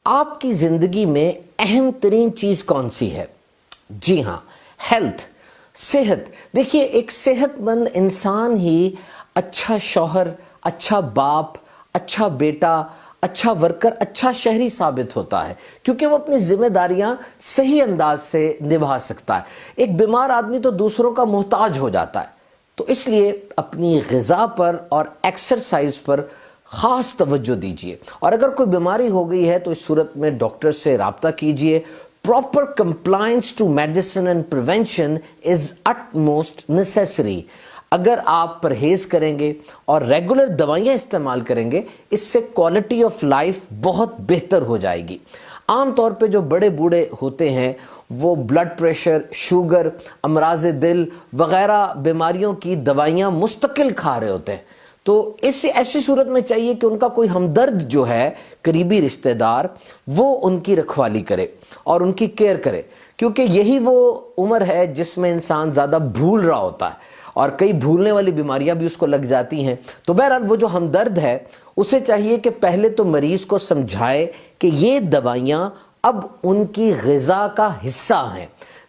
آپ کی زندگی میں اہم ترین چیز کون سی ہے؟ جی ہاں، ہیلتھ، صحت۔ دیکھیے، ایک صحت مند انسان ہی اچھا شوہر، اچھا باپ، اچھا بیٹا، اچھا ورکر، اچھا شہری ثابت ہوتا ہے، کیونکہ وہ اپنی ذمہ داریاں صحیح انداز سے نبھا سکتا ہے۔ ایک بیمار آدمی تو دوسروں کا محتاج ہو جاتا ہے۔ تو اس لیے اپنی غذا پر اور ایکسرسائز پر خاص توجہ دیجیے، اور اگر کوئی بیماری ہو گئی ہے تو اس صورت میں ڈاکٹر سے رابطہ کیجیے۔ Proper compliance to medicine and prevention is it most necessary. اگر آپ پرہیز کریں گے اور ریگولر دوائیاں استعمال کریں گے، اس سے کوالٹی آف لائف بہت بہتر ہو جائے گی۔ عام طور پہ جو بڑے بوڑھے ہوتے ہیں وہ بلڈ پریشر، شوگر، امراض دل وغیرہ بیماریوں کی دوائیاں مستقل کھا رہے ہوتے ہیں۔ تو ایسی صورت میں چاہیے کہ ان کا کوئی ہمدرد جو ہے، قریبی رشتہ دار، وہ ان کی رکھوالی کرے اور ان کی کیئر کرے، کیونکہ یہی وہ عمر ہے جس میں انسان زیادہ بھول رہا ہوتا ہے، اور کئی بھولنے والی بیماریاں بھی اس کو لگ جاتی ہیں۔ تو بہرحال وہ جو ہمدرد ہے اسے چاہیے کہ پہلے تو مریض کو سمجھائے کہ یہ دوائیاں اب ان کی غذا کا حصہ ہیں،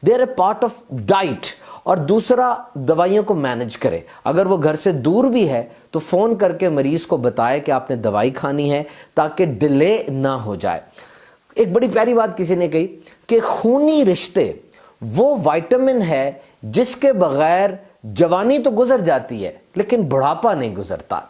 they are a part of diet, اور دوسرا دوائیوں کو مینج کرے۔ اگر وہ گھر سے دور بھی ہے تو فون کر کے مریض کو بتائے کہ آپ نے دوائی کھانی ہے، تاکہ ڈیلے نہ ہو جائے۔ ایک بڑی پیاری بات کسی نے کہی کہ خونی رشتے وہ وائٹامن ہے جس کے بغیر جوانی تو گزر جاتی ہے لیکن بڑھاپا نہیں گزرتا۔